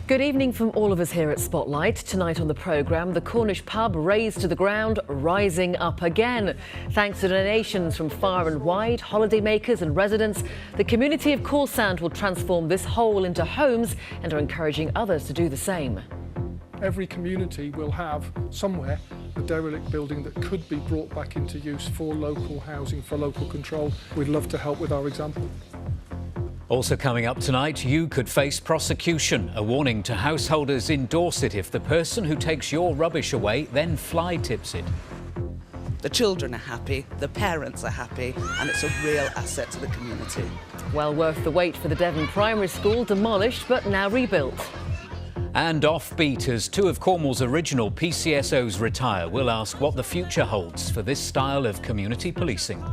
Good evening from all of us here at Spotlight. Tonight on the programme, the Cornish pub razed to the ground, rising up again. Thanks to donations from far and wide, holidaymakers and residents, the community of Corsand will transform this hole into homes and are encouraging others to do the same. Every community will have somewhere a derelict building that could be brought back into use for local housing, for local control. We'd love to help with our example. Also coming up tonight, you could face prosecution. A warning to householders in Dorset if the person who takes your rubbish away then fly tips it. The children are happy, the parents are happy, and it's a real asset to the community. Well worth the wait for the Devon Primary School, demolished but now rebuilt. And offbeat as two of Cornwall's original PCSOs retire, we'll ask what the future holds for this style of community policing.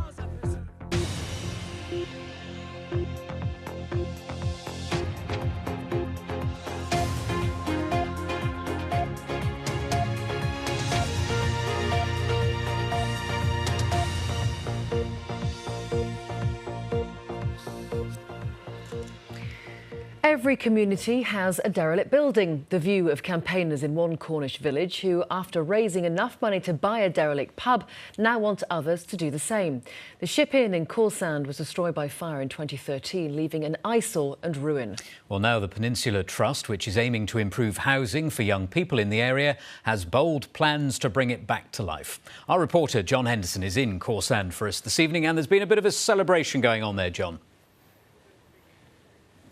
Every community has a derelict building. The view of campaigners in one Cornish village who, after raising enough money to buy a derelict pub, now want others to do the same. The Ship Inn in Corsand was destroyed by fire in 2013, leaving an eyesore and ruin. Well, now the Peninsula Trust, which is aiming to improve housing for young people in the area, has bold plans to bring it back to life. Our reporter John Henderson is in Corsand for us this evening, and there's been a bit of a celebration going on there, John.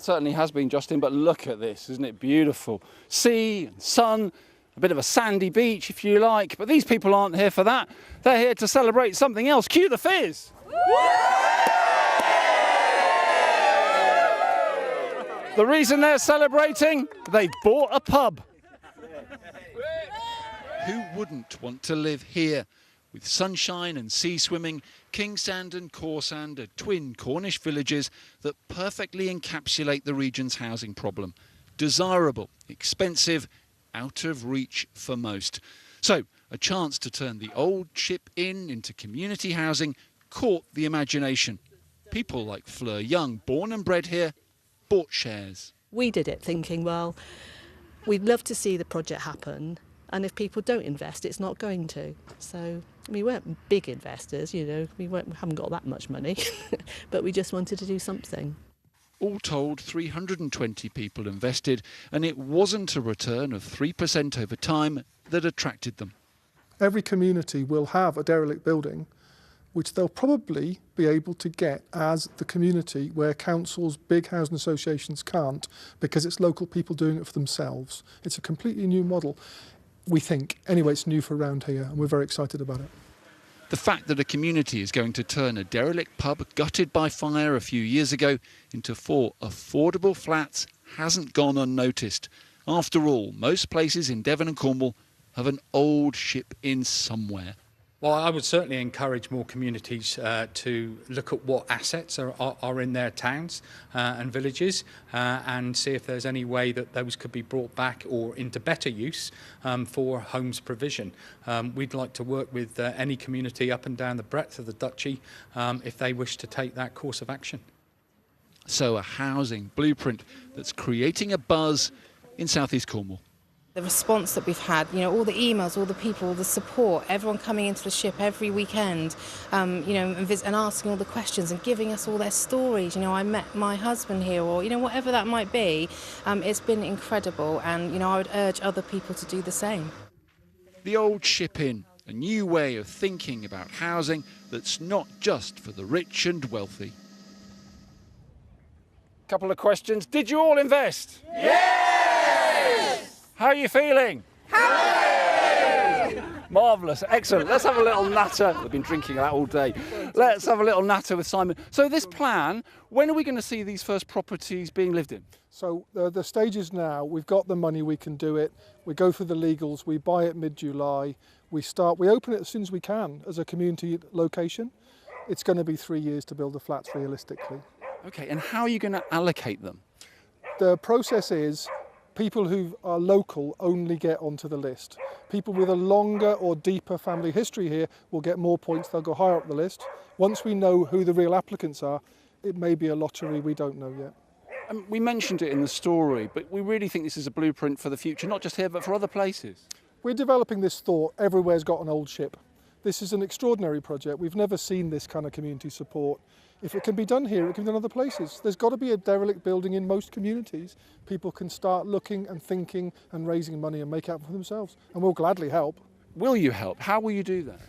Certainly has been, Justin, but look at this, isn't it beautiful? Sea and sun, a bit of a sandy beach if you like, but these people aren't here for that. They're here to celebrate something else. Cue the fizz! The reason they're celebrating? They've bought a pub. Who wouldn't want to live here? With sunshine and sea swimming, Kingsand and Corsand are twin Cornish villages that perfectly encapsulate the region's housing problem. Desirable, expensive, out of reach for most. So, a chance to turn the old Ship Inn into community housing caught the imagination. People like Fleur Young, born and bred here, bought shares. We did it thinking, well, we'd love to see the project happen, and if people don't invest, it's not going to. So we weren't big investors, you know, haven't got that much money, but we just wanted to do something. All told, 320 people invested, and it wasn't a return of 3% over time that attracted them. Every community will have a derelict building which they'll probably be able to get as the community where councils, big housing associations can't, because it's local people doing it for themselves. It's a completely new model. We think. Anyway, it's new for around here and we're very excited about it. The fact that a community is going to turn a derelict pub gutted by fire a few years ago into 4 affordable flats hasn't gone unnoticed. After all, most places in Devon and Cornwall have an old Ship Inn somewhere. Well, I would certainly encourage more communities to look at what assets are in their towns and villages and see if there's any way that those could be brought back or into better use for homes provision. We'd like to work with any community up and down the breadth of the Duchy if they wish to take that course of action. So a housing blueprint that's creating a buzz in South East Cornwall. The response that we've had, you know, all the emails, all the people, the support, everyone coming into the ship every weekend, you know, and asking all the questions and giving us all their stories. You know, I met my husband here, or, you know, whatever that might be. It's been incredible, and, you know, I would urge other people to do the same. The old Ship Inn, a new way of thinking about housing that's not just for the rich and wealthy. Couple of questions. Did you all invest? Yes! How are you feeling? Happy! Marvellous, excellent. Let's have a little natter. We've been drinking that all day. Let's have a little natter with Simon. So this plan, when are we going to see these first properties being lived in? So the stage is now, we've got the money, we can do it. We go through the legals, we buy it mid-July. We open it as soon as we can as a community location. It's going to be 3 years to build the flats realistically. Okay, and how are you going to allocate them? The process is people who are local only get onto the list. People with a longer or deeper family history here will get more points, they'll go higher up the list. Once we know who the real applicants are, it may be a lottery, we don't know yet. We mentioned it in the story, but we really think this is a blueprint for the future, not just here, but for other places. We're developing this thought, everywhere's got an old ship. This is an extraordinary project. We've never seen this kind of community support. If it can be done here, it can be done other places. There's got to be a derelict building in most communities. People can start looking and thinking and raising money and make it happen for themselves. And we'll gladly help. Will you help? How will you do that?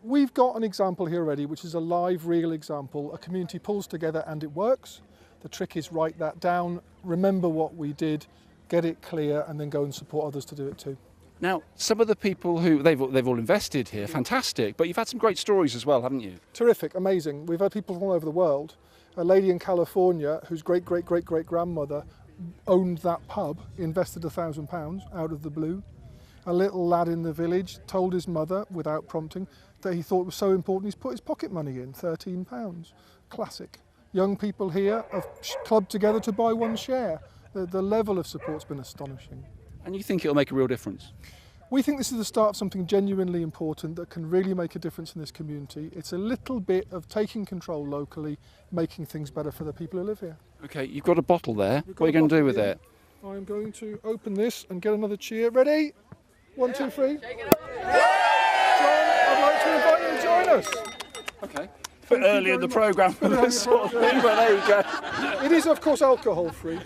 We've got an example here already, which is a live, real example. A community pulls together and it works. The trick is write that down, remember what we did, get it clear, and then go and support others to do it too. Now, some of the people who, they've all invested here, fantastic, but you've had some great stories as well, haven't you? Terrific, amazing. We've had people from all over the world. A lady in California whose great-great-great-great-grandmother owned that pub, invested £1,000 out of the blue. A little lad in the village told his mother, without prompting, that he thought it was so important he's put his pocket money in, £13. Classic. Young people here have clubbed together to buy one share. The level of support's been astonishing. And you think it'll make a real difference? We think this is the start of something genuinely important that can really make a difference in this community. It's a little bit of taking control locally, making things better for the people who live here. OK, you've got a bottle there. What are you going to do with it? I'm going to open this and get another cheer. Ready? 1, 2, 3. John, I'd like to invite you to join us. OK. A bit early in the programme for this sort of thing, but there you go. It is, of course, alcohol-free.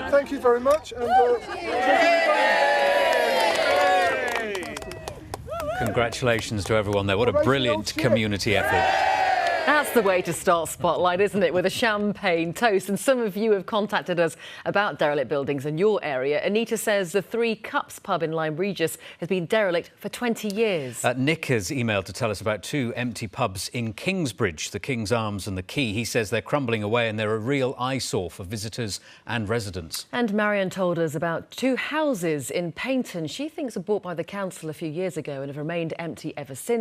Thank you very much. And, Congratulations to everyone there. What a brilliant community effort. That's the way to start Spotlight, isn't it? With a champagne toast. And some of you have contacted us about derelict buildings in your area. Anita says the Three Cups pub in Lyme Regis has been derelict for 20 years. Nick has emailed to tell us about 2 empty pubs in Kingsbridge, the King's Arms and the Quay. He says they're crumbling away and they're a real eyesore for visitors and residents. And Marion told us about 2 houses in Paynton she thinks were bought by the council a few years ago and have remained empty ever since.